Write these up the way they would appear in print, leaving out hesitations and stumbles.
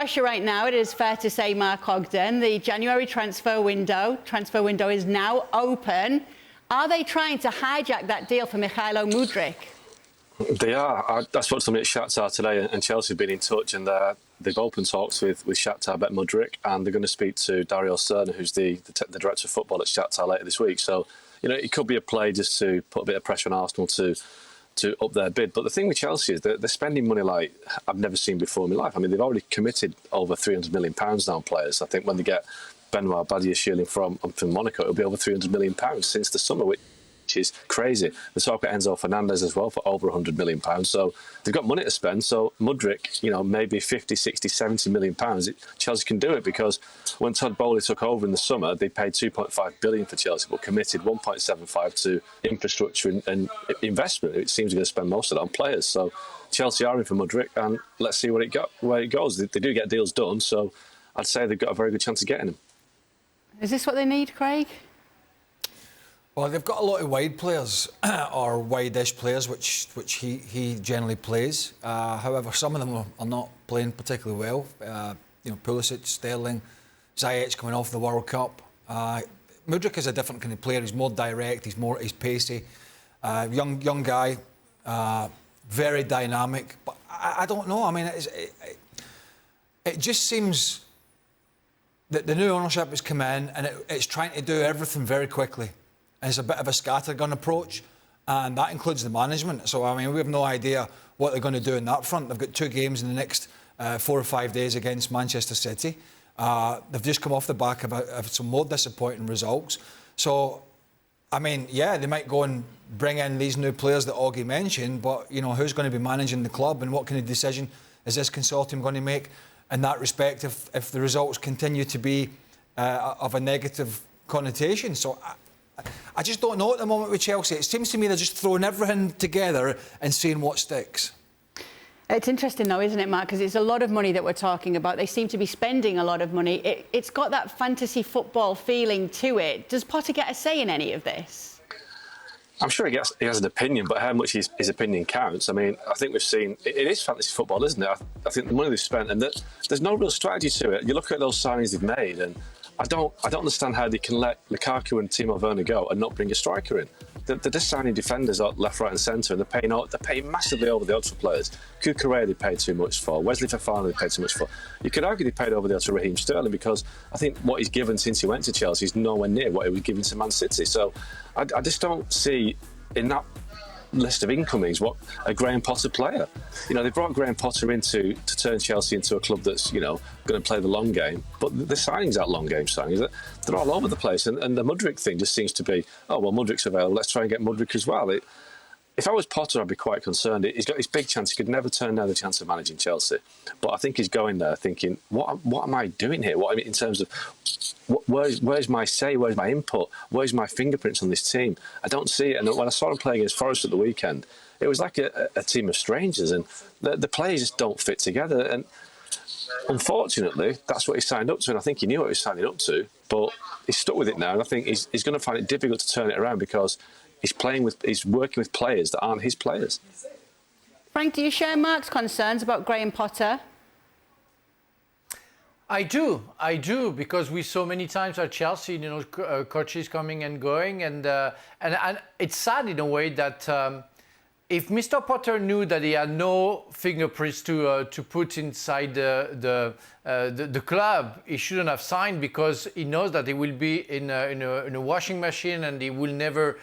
Pressure right now, it is fair to say, Mark Ogden, the January transfer window is now open. Are they trying to hijack that deal for Luka Modrics? They are. I spoke to somebody at Shakhtar today, and Chelsea have been in touch, and they've opened talks with Shakhtar about Modric, and they're going to speak to Dario Serna, who's the director of football at Shakhtar, later this week. So, it could be a play just to put a bit of pressure on Arsenal to up their bid. But the thing with Chelsea is that they're spending money like I've never seen before in my life. I mean, they've already committed over £300 million now on players. I think when they get Benoit Badiashile from Monaco, it'll be over £300 million since the summer, which is crazy. They talk about Enzo Fernandez as well for over £100 million. So they've got money to spend. So Modric, maybe 50, 60, 70 million pounds. Chelsea can do it because when Todd Bowley took over in the summer, they paid 2.5 billion for Chelsea, but committed 1.75 to infrastructure and investment. It seems they're going to spend most of it on players. So Chelsea are in for Modric, and let's see where it goes. They do get deals done, so I'd say they've got a very good chance of getting him. Is this what they need, Craig? Well, they've got a lot of wide players, or wide-ish players, which he generally plays. However, some of them are not playing particularly well. Pulisic, Sterling, Ziyech coming off the World Cup. Modric is a different kind of player. He's more direct. He's pacey. Young guy, very dynamic. But I don't know. I mean, it just seems that the new ownership has come in and it's trying to do everything very quickly. It's a bit of a scattergun approach, and that includes the management. So, I mean, we have no idea what they're going to do in that front. They've got 2 games in the next 4 or 5 days against Manchester City. They've just come off the back of some more disappointing results. So, I mean, yeah, they might go and bring in these new players that Augie mentioned, but, who's going to be managing the club and what kind of decision is this consortium going to make in that respect if the results continue to be of a negative connotation? So, I just don't know at the moment with Chelsea. It seems to me they're just throwing everything together and seeing what sticks. It's interesting, though, isn't it, Mark? Because it's a lot of money that we're talking about. They seem to be spending a lot of money. It's got that fantasy football feeling to it. Does Potter get a say in any of this? I'm sure he has an opinion, but how much his opinion counts? I mean, I think we've seen... It is fantasy football, isn't it? I think the money they've spent, and there's no real strategy to it. You look at those signings they've made, and I don't understand how they can let Lukaku and Timo Werner go and not bring a striker in. They're just signing defenders out left, right and centre, and they're paying massively over the odds for players. Cucurella they paid too much for. Wesley Fofana they paid too much for. You could argue they paid over the odds for Raheem Sterling because I think what he's given since he went to Chelsea is nowhere near what he was giving to Man City. So I just don't see in that list of incomings what a Graham Potter player. They brought Graham Potter in to turn Chelsea into a club that's going to play the long game, but the signings aren't long game signings. They're all over the place, and the Modric thing just seems to be, oh well, Modric's available, let's try and get Modric as well. If I was Potter, I'd be quite concerned. He's got his big chance. He could never turn down the chance of managing Chelsea. But I think he's going there thinking, what am I doing here? What I mean in terms of where's my say? Where's my input? Where's my fingerprints on this team? I don't see it. And when I saw him playing against Forest at the weekend, it was like a team of strangers, and the players just don't fit together. And unfortunately, that's what he signed up to, and I think he knew what he was signing up to. But he's stuck with it now, and I think he's going to find it difficult to turn it around because he's working with players that aren't his players. Frank, do you share Mark's concerns about Graham Potter? I do, because we saw many times at Chelsea, coaches coming and going, and it's sad in a way that if Mr. Potter knew that he had no fingerprints to put inside the club, he shouldn't have signed, because he knows that he will be in a washing machine and he will never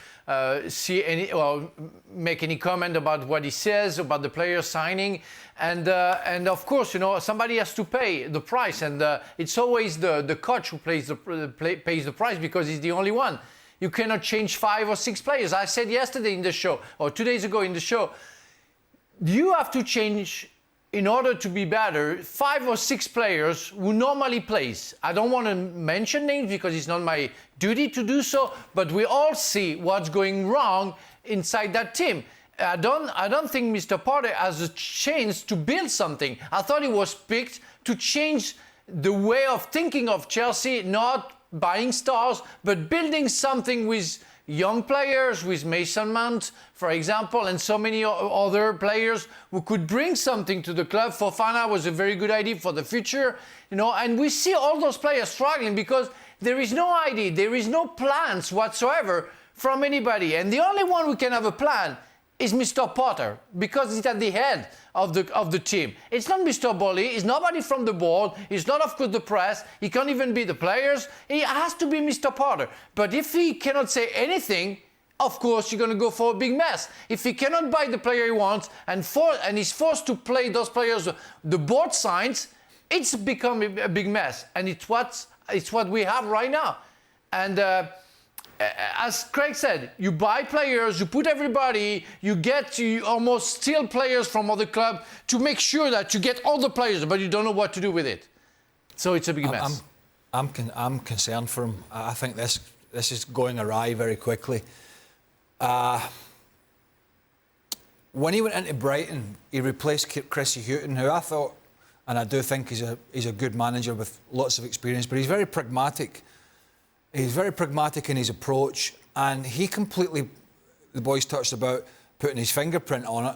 see any or make any comment about what he says about the player signing, and of course somebody has to pay the price, and it's always the coach who pays the price because he's the only one. You cannot change 5 or 6 players. I said yesterday in the show, or 2 days ago in the show, you have to change, in order to be better, 5 or 6 players who normally plays. I don't want to mention names because it's not my duty to do so, but we all see what's going wrong inside that team. I don't think Mr. Potter has a chance to build something. I thought he was picked to change the way of thinking of Chelsea, not buying stars, but building something with young players with Mason Mount, for example, and so many other players who could bring something to the club. Fofana was a very good idea for the future, and we see all those players struggling because there is no idea, there is no plans whatsoever from anybody. And the only one who can have a plan is Mr. Potter, because he's at the head of the team. It's not Mr. Bolly, it's nobody from the board, it's not, of course, the press, he can't even be the players. It has to be Mr. Potter. But if he cannot say anything, of course, you're going to go for a big mess. If he cannot buy the player he wants and he's forced to play those players the board signs, it's become a big mess. And it's what we have right now. And as Craig said, you buy players, you put everybody, you almost steal players from other clubs to make sure that you get all the players, but you don't know what to do with it. So it's a big mess. I'm concerned for him. I think this is going awry very quickly. When he went into Brighton, he replaced Chrissy Houghton, who I thought, and I do think he's a good manager with lots of experience, but he's very pragmatic. He's very pragmatic in his approach, and he completely, the boys touched about putting his fingerprint on it,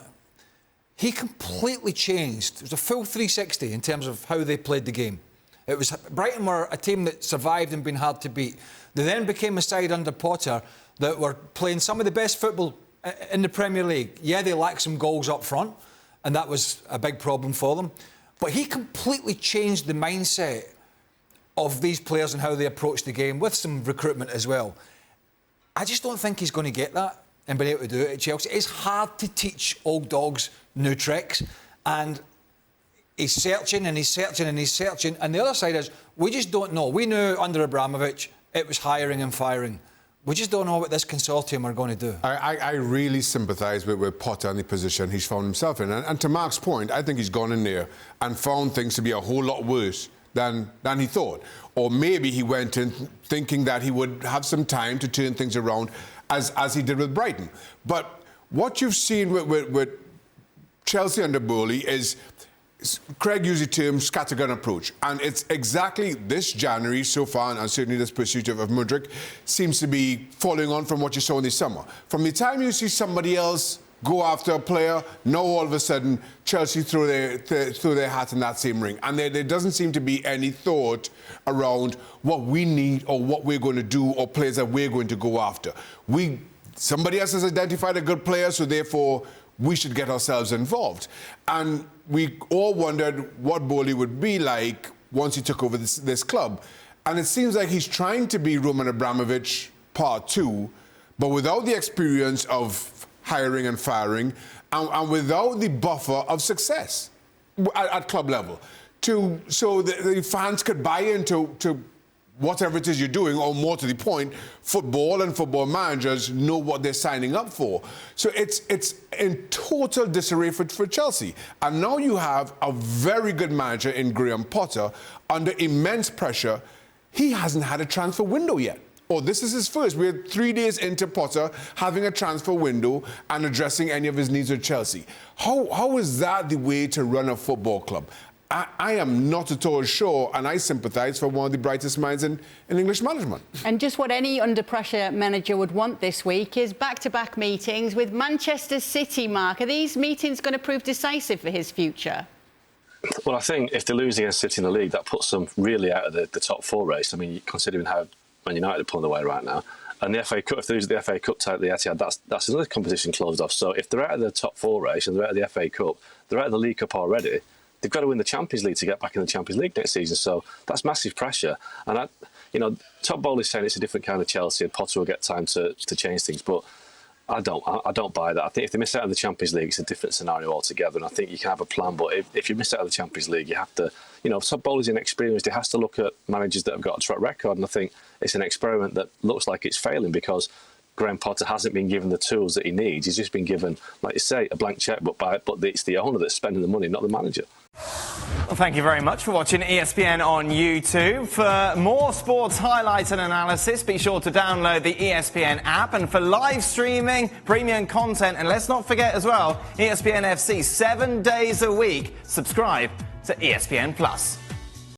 he completely changed. It was a full 360 in terms of how they played the game. Brighton were a team that survived and been hard to beat. They then became a side under Potter that were playing some of the best football in the Premier League. Yeah, they lacked some goals up front, and that was a big problem for them. But he completely changed the mindset of these players and how they approach the game, with some recruitment as well. I just don't think he's going to get that and be able to do it at Chelsea. It's hard to teach old dogs new tricks, and he's searching and he's searching and he's searching. And the other side is, we just don't know. We knew under Abramovich it was hiring and firing. We just don't know what this consortium are going to do. I really sympathise with Potter and the position he's found himself in. And to Mark's point, I think he's gone in there and found things to be a whole lot worse than he thought. Or maybe he went in thinking that he would have some time to turn things around, as he did with Brighton. But what you've seen with Chelsea under Bowley is, Craig used the term scattergun approach, and it's exactly this January so far, and certainly this pursuit of Modric seems to be following on from what you saw in the summer. From the time you see somebody else go after a player, now all of a sudden Chelsea throw their hat in that same ring, and there doesn't seem to be any thought around what we need or what we're going to do or players that we're going to go after. Somebody else has identified a good player, so therefore we should get ourselves involved. And we all wondered what Bowley would be like once he took over this club. And it seems like he's trying to be Roman Abramovich Part 2, but without the experience of hiring and firing, and without the buffer of success at club level, so the fans could buy into whatever it is you're doing, or more to the point, football and football managers know what they're signing up for. So it's in total disarray for Chelsea. And now you have a very good manager in Graham Potter under immense pressure. He hasn't had a transfer window yet. This is his first. We're 3 days into Potter having a transfer window and addressing any of his needs with Chelsea. How is that the way to run a football club? I am not at all sure, and I sympathise for one of the brightest minds in English management. And just what any under-pressure manager would want this week is back-to-back meetings with Manchester City, Mark. Are these meetings going to prove decisive for his future? Well, I think if they lose against City in the league, that puts them really out of the top four race. I mean, considering how Man United are pulling away right now. And the FA Cup, if they lose the FA Cup tie at the Etihad, that's another competition closed off. So if they're out of the top four race and they're out of the FA Cup, they're out of the League Cup already. They've got to win the Champions League to get back in the Champions League next season. So that's massive pressure. And Todd Bowley's saying it's a different kind of Chelsea, and Potter will get time to change things. But I don't buy that. I think if they miss out of the Champions League, it's a different scenario altogether. And I think you can have a plan. But if you miss out of the Champions League, you have to, Todd Bowley's inexperienced. He has to look at managers that have got a track record. And I think it's an experiment that looks like it's failing because Graham Potter hasn't been given the tools that he needs. He's just been given, like you say, a blank cheque, but it's the owner that's spending the money, not the manager. Well, thank you very much for watching ESPN on YouTube. For more sports highlights and analysis, be sure to download the ESPN app. And for live streaming, premium content, and let's not forget as well, ESPN FC 7 days a week. Subscribe to ESPN+.